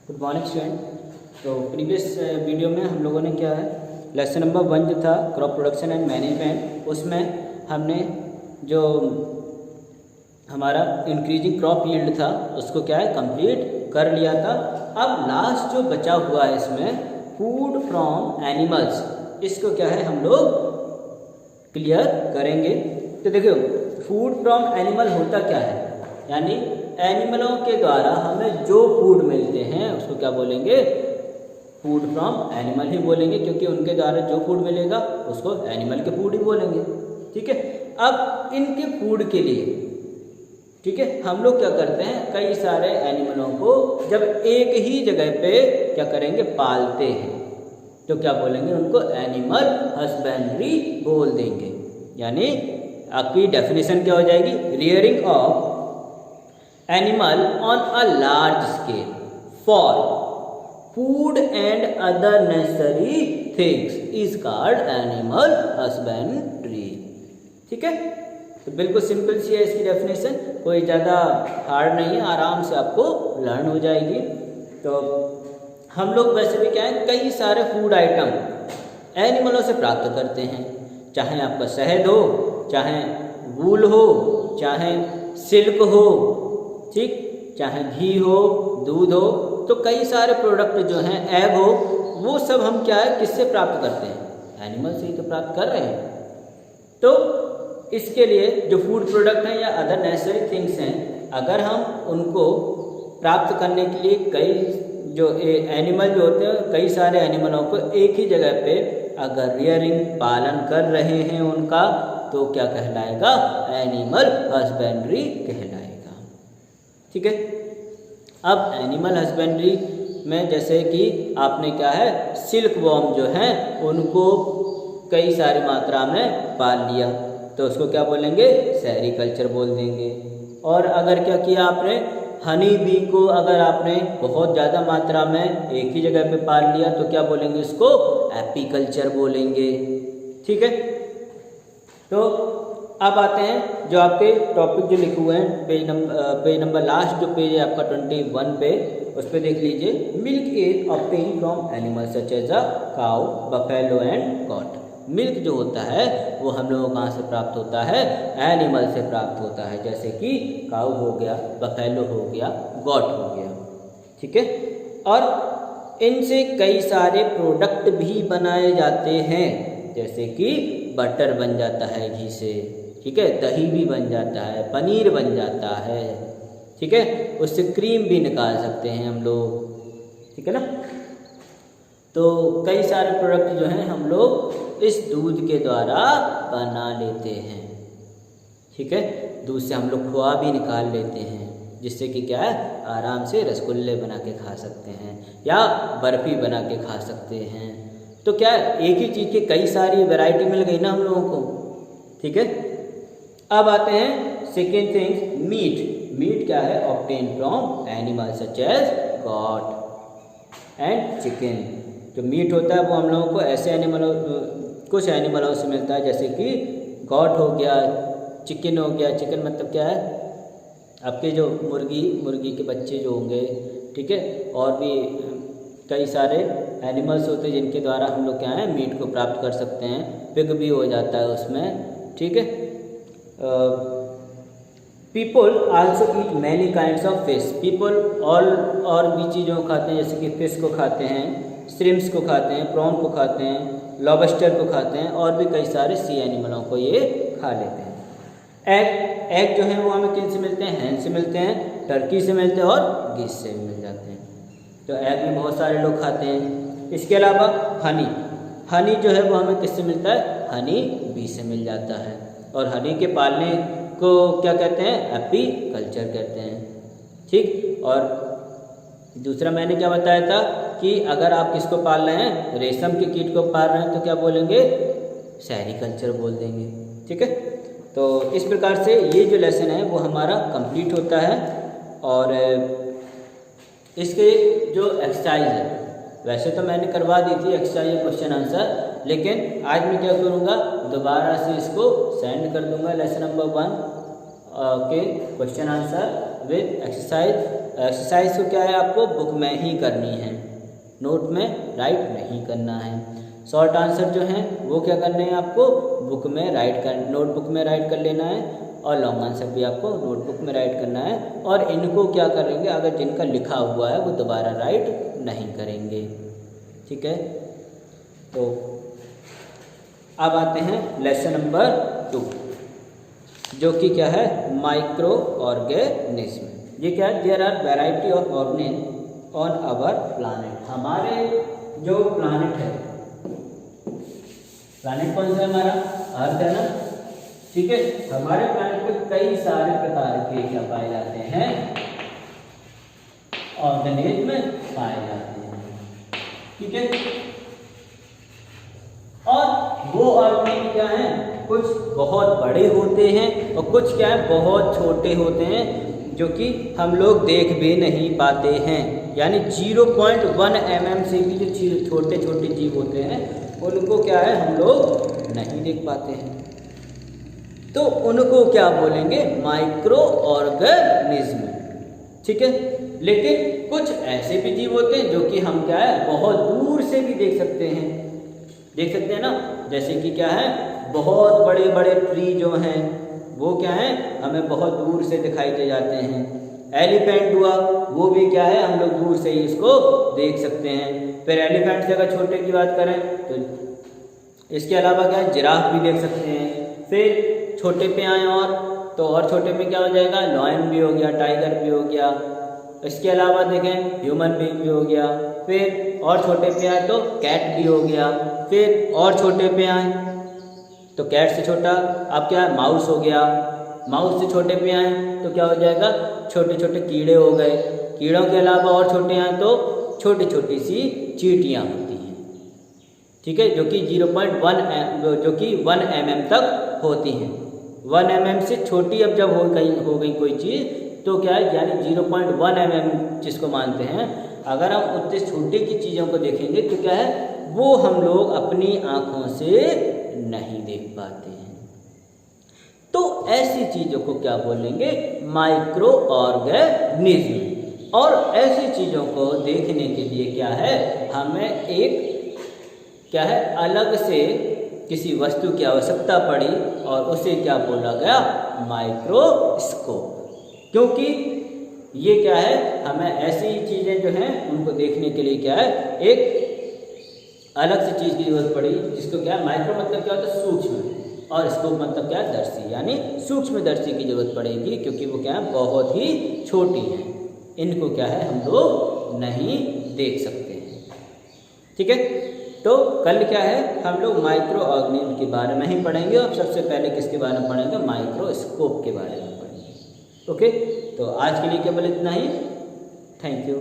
Good morning student. तो previous video में हम लोगों ने क्या है, लेसन नंबर 1 जो था क्रॉप प्रोडक्शन एंड मैनेजमेंट, उसमें हमने जो हमारा इंक्रीजिंग क्रॉप यील्ड था उसको क्या है कंप्लीट कर लिया था। अब लास्ट जो बचा हुआ है इसमें फूड फ्रॉम एनिमल्स, इसको क्या है हम लोग क्लियर करेंगे। तो देखियो फूड फ्रॉम एनिमल होता क्या है, यानी एनिमलों के द्वारा हमें जो फूड मिलते हैं उसको क्या बोलेंगे, फूड फ्रॉम एनिमल ही बोलेंगे, क्योंकि उनके द्वारा जो फूड मिलेगा उसको एनिमल के फूड ही बोलेंगे। ठीक है, अब इनके फूड के लिए ठीक है हम लोग क्या करते हैं, कई सारे एनिमलों को जब एक ही जगह पे क्या करेंगे पालते हैं तो क्या बोलेंगे, उनको एनिमल हस्बेंड्री बोल देंगे। यानी आपकी डेफिनेशन क्या हो जाएगी, rearing of animal on a large scale for food and other necessary things is called animal husbandry. ठीक है, तो बिल्कुल सिंपल सी है इसकी डेफिनेशन, कोई ज़्यादा हार्ड नहीं है, आराम से आपको लर्न हो जाएगी। तो हम लोग वैसे भी क्या है, कई सारे फूड आइटम एनिमलों से प्राप्त करते हैं, चाहे आपका शहद हो, चाहे वूल हो, चाहे सिल्क हो, ठीक, चाहे घी हो, दूध हो, तो कई सारे प्रोडक्ट जो हैं, एग हो, वो सब हम क्या है किससे प्राप्त करते हैं, एनिमल से ही तो प्राप्त कर रहे हैं। तो इसके लिए जो फूड प्रोडक्ट हैं या अदर नेसेसरी थिंग्स हैं, अगर हम उनको प्राप्त करने के लिए कई जो एनिमल जो होते हैं, कई सारे एनिमलों को एक ही जगह पे अगर रियरिंग पालन कर रहे हैं उनका, तो क्या कहलाएगा, एनिमल हस्बेंड्री कहलाएगा। ठीक है, अब एनिमल हस्बेंड्री में जैसे कि आपने क्या है सिल्क वॉर्म जो हैं उनको कई सारी मात्रा में पाल लिया, तो उसको क्या बोलेंगे, सेरीकल्चर बोल देंगे। और अगर क्या किया आपने, हनी बी को अगर आपने बहुत ज़्यादा मात्रा में एक ही जगह पे पाल लिया तो क्या बोलेंगे, इसको एपीकल्चर बोलेंगे। ठीक है, तो अब आते हैं जो आपके टॉपिक जो लिखे हुए हैं, पेज नंबर लास्ट जो पेज है आपका 21 पे, उस पर देख लीजिए, milk is obtain from animal such as a cow, buffalo and goat. Milk जो होता है वो हम लोगों को कहाँ से प्राप्त होता है, एनिमल से प्राप्त होता है, जैसे कि काऊ हो गया, बफेलो हो गया, गॉट हो गया। ठीक है, और इनसे कई सारे प्रोडक्ट भी बनाए जाते हैं, जैसे कि बटर बन जाता है घी से, ठीक है, दही भी बन जाता है, पनीर बन जाता है, ठीक है, उससे क्रीम भी निकाल सकते हैं हम लोग। ठीक है ना, तो कई सारे प्रोडक्ट जो हैं हम लोग इस दूध के द्वारा बना लेते हैं। ठीक है, दूध से हम लोग खोआ भी निकाल लेते हैं, जिससे कि क्या है आराम से रसगुल्ले बना के खा सकते हैं या बर्फ़ी बना के खा सकते हैं। तो क्या है, एक ही चीज़ की कई सारी वैरायटी मिल गई ना हम लोगों को। ठीक है, अब आते हैं सेकेंड थिंग, मीट। मीट क्या है, obtain from animal such as goat and chicken. जो मीट होता है वो हम लोगों को ऐसे एनिमलों, कुछ एनिमलों से मिलता है, जैसे कि गॉट हो गया, चिकन हो गया। चिकन मतलब क्या है, आपके जो मुर्गी के बच्चे जो होंगे, ठीक है, और भी कई सारे एनिमल्स होते हैं जिनके द्वारा हम लोग क्या है मीट को प्राप्त कर सकते हैं। पिग भी हो जाता है उसमें। ठीक है, people also eat many kinds of fish. People और भी चीज़ों को खाते हैं, जैसे कि फिश को खाते हैं, श्रिम्प्स को खाते हैं, प्रॉन को खाते हैं, लॉबस्टर को खाते हैं, और भी कई सारे सी एनिमलों को ये खा लेते हैं। एग जो है वो हमें किन से मिलते हैं, हैन से मिलते हैं, टर्की से मिलते हैं और गीस से भी मिल जाते हैं। तो एग भी बहुत सारे लोग खाते हैं। इसके अलावा हनी जो है वो हमें किससे मिलता है, हनी बी से मिल जाता है। और हनी के पालने को क्या कहते हैं, एपीकल्चर कहते हैं। ठीक, और दूसरा मैंने क्या बताया था कि अगर आप किसको पाल रहे हैं, रेशम के कीट को पाल रहे हैं, तो क्या बोलेंगे, सेरीकल्चर बोल देंगे। ठीक है, तो इस प्रकार से ये जो लेसन है वो हमारा कंप्लीट होता है। और इसके जो एक्सरसाइज है, वैसे तो मैंने करवा दी थी एक्सरसाइज क्वेश्चन आंसर, लेकिन आज मैं क्या करूँगा, दोबारा से इसको सेंड कर दूँगा लेसन नंबर 1 के question answer with exercise exercise को क्या है आपको बुक में ही करनी है, नोट में राइट नहीं करना है। शॉर्ट आंसर जो हैं वो क्या करने हैं आपको बुक में राइट कर, नोटबुक में राइट कर लेना है, और लॉन्ग आंसर भी आपको नोटबुक में राइट करना है। और इनको क्या करेंगे, अगर जिनका लिखा हुआ है वो दोबारा राइट नहीं करेंगे, ठीक है। तो अब आते हैं लेसन नंबर 2, जो कि क्या है माइक्रो ऑर्गेनिज्म। ये क्या है, there are variety of organism on our planet. हमारे जो प्लानेट है, प्लानेट कौन सा है हमारा, अर्थ है ना, ठीक है। हमारे प्लानेट पे कई सारे प्रकार के क्या पाए जाते हैं, ऑर्गेनिज्म पाए जाते हैं, ठीक है। और वो ऑर्गेनिज्म क्या है, कुछ बहुत बड़े होते हैं और कुछ क्या है बहुत छोटे होते हैं, जो कि हम लोग देख भी नहीं पाते हैं। यानी 0.1 mm से भी जो छोटे छोटे जीव होते हैं उनको क्या है हम लोग नहीं देख पाते हैं, तो उनको क्या बोलेंगे, माइक्रो ऑर्गेनिज्म, ठीक है। लेकिन कुछ ऐसे भी जीव होते हैं जो कि हम क्या है बहुत दूर से भी देख सकते हैं ना, जैसे कि क्या है बहुत बड़े बड़े ट्री जो हैं वो क्या है हमें बहुत दूर से दिखाई दे जाते हैं। एलिफेंट हुआ, वो भी क्या है हम लोग दूर से ही इसको देख सकते हैं। फिर एलिफेंट से अगर छोटे की बात करें तो इसके अलावा क्या है जिराफ भी देख सकते हैं। फिर छोटे पे आए और छोटे में क्या हो जाएगा, लॉयन भी हो गया, टाइगर भी हो गया। इसके अलावा देखें ह्यूमन बीइंग भी हो गया। फिर और छोटे पे आए तो कैट भी हो गया। फिर और छोटे पे आए तो कैट से छोटा अब क्या है माउस हो गया। माउस से छोटे पे आए तो क्या हो जाएगा, छोटे छोटे कीड़े हो गए। कीड़ों के अलावा और छोटे आए तो छोटी छोटी सी चींटियाँ होती हैं, ठीक है, जो कि 1 mm तक होती हैं। 1 mm से छोटी अब जब हो गई कोई चीज़ तो क्या है, यानी 0.1 mm जिसको मानते हैं, अगर हम उतने छोटे की चीज़ों को देखेंगे तो क्या है वो हम लोग अपनी आँखों से नहीं देख पाते हैं। तो ऐसी चीज़ों को क्या बोलेंगे, माइक्रो ऑर्गेनिज्म। और ऐसी चीज़ों को देखने के लिए क्या है, हमें एक क्या है अलग से किसी वस्तु की आवश्यकता पड़ी और उसे क्या बोला गया, माइक्रोस्कोप। क्योंकि ये क्या है हमें ऐसी चीज़ें जो हैं उनको देखने के लिए क्या है एक अलग से चीज़ की जरूरत पड़ी, जिसको क्या है माइक्रो मतलब क्या होता है सूक्ष्म, और स्कोप मतलब क्या है दर्शी, यानी सूक्ष्मदर्शी की जरूरत पड़ेगी, क्योंकि वो क्या है बहुत ही छोटी हैं। इनको क्या है हम लोग नहीं देख सकते हैं, ठीक है। तो कल क्या है हम लोग माइक्रो ऑर्गेनिज्म के बारे में ही पढ़ेंगे, और सबसे पहले किसके बारे में पढ़ेंगे, माइक्रोस्कोप के बारे में पढ़ेंगे। ओके, तो आज के लिए केवल इतना ही। Thank you.